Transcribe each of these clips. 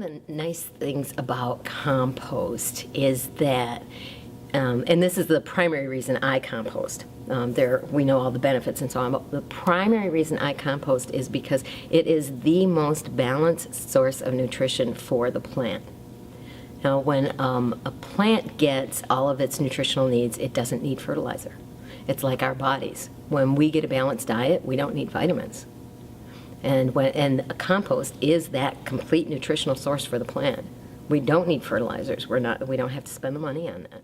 of the nice things about compost is that, and this is the primary reason I compost. We know all the benefits and so on, but the primary reason I compost is because it is the most balanced source of nutrition for the plant. Now, when a plant gets all of its nutritional needs, it doesn't need fertilizer. It's like our bodies. When we get a balanced diet, we don't need vitamins. And a compost is that complete nutritional source for the plant. We don't need fertilizers. We don't have to spend the money on that.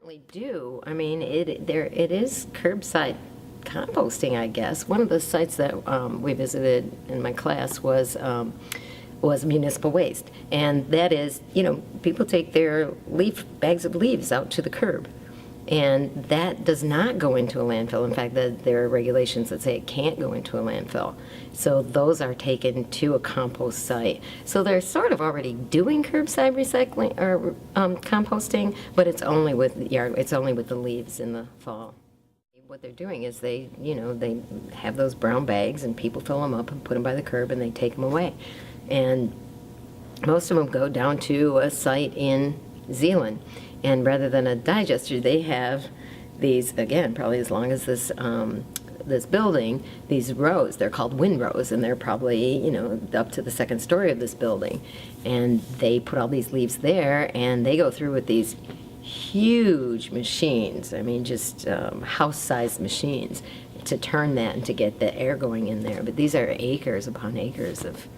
We do. I mean, it is curbside composting, I guess. One of the sites that we visited in my class was municipal waste, and that is, people take their bags of leaves out to the curb. And that does not go into a landfill. In fact, there are regulations that say it can't go into a landfill. So those are taken to a compost site. So they're sort of already doing curbside recycling or composting, but it's only with the leaves in the fall. What they're doing is they have those brown bags and people fill them up and put them by the curb and they take them away. And most of them go down to a site in Zeeland. And rather than a digester, they have these, again, probably as long as this building, these rows. They're called windrows, and they're probably, up to the second story of this building. And they put all these leaves there, and they go through with these huge machines. I mean, just house-sized machines to turn that and to get the air going in there. But these are acres upon acres of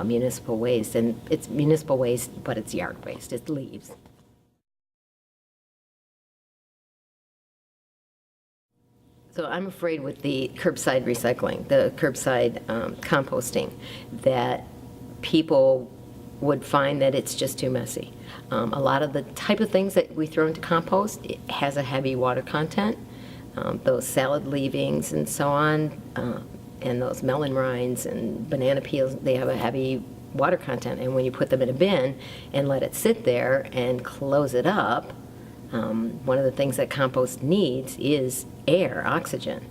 municipal waste. And it's municipal waste, but it's yard waste. It's leaves. So I'm afraid with the curbside recycling, the curbside composting, that people would find that it's just too messy. A lot of the type of things that we throw into compost, it has a heavy water content. Those salad leavings and so on, and those melon rinds and banana peels, they have a heavy water content. And when you put them in a bin and let it sit there and close it up, one of the things that compost needs is air, oxygen,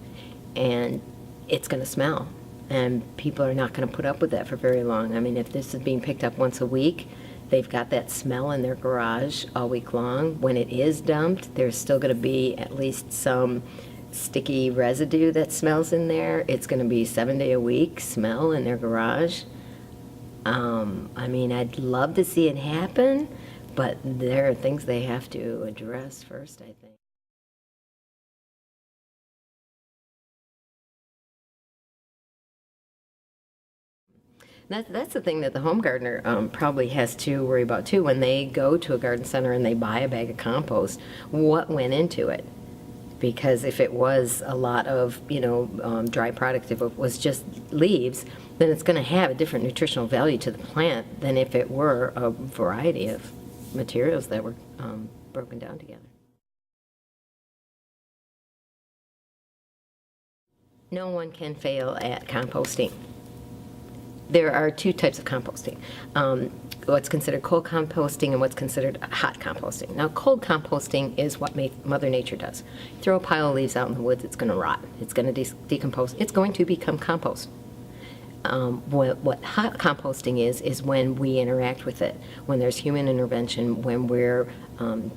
and it's going to smell, and people are not going to put up with that for very long. I mean, if this is being picked up once a week, they've got that smell in their garage all week long. When it is dumped, there's still going to be at least some sticky residue that smells in there. It's going to be 7-day-a-week smell in their garage. I mean, I'd love to see it happen, but there are things they have to address first, I think. That's the thing that the home gardener probably has to worry about too. When they go to a garden center and they buy a bag of compost, what went into it? Because if it was a lot of dry product, if it was just leaves, then it's going to have a different nutritional value to the plant than if it were a variety of materials that were broken down together. No one can fail at composting. There are two types of composting. What's considered cold composting and what's considered hot composting. Now, cold composting is what Mother Nature does. Throw a pile of leaves out in the woods, it's going to rot. It's going to decompose. It's going to become compost. What hot composting is when we interact with it, when there's human intervention, when we're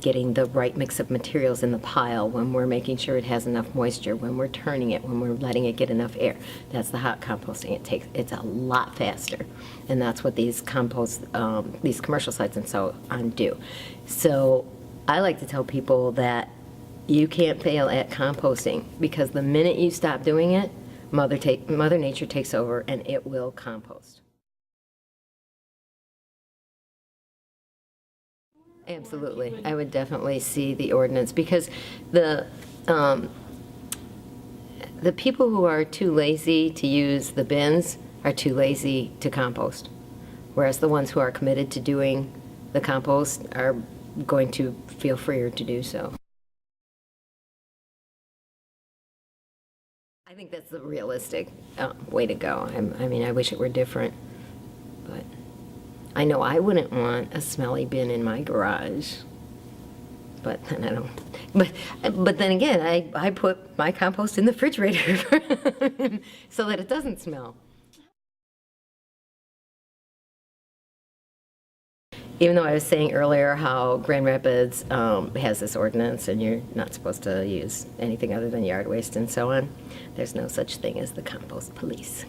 getting the right mix of materials in the pile, when we're making sure it has enough moisture, when we're turning it, when we're letting it get enough air. That's the hot composting. It's a lot faster, and that's what these commercial sites and so on do. So I like to tell people that you can't fail at composting, because the minute you stop doing it, Mother Nature takes over and it will compost. Absolutely. I would definitely see the ordinance, because the people who are too lazy to use the bins are too lazy to compost, whereas the ones who are committed to doing the compost are going to feel freer to do so. I think that's the realistic way to go. I mean, I wish it were different, but I know I wouldn't want a smelly bin in my garage. but then I don't. But then again, I put my compost in the refrigerator so that it doesn't smell. Even though I was saying earlier how Grand Rapids has this ordinance and you're not supposed to use anything other than yard waste and so on, there's no such thing as the compost police.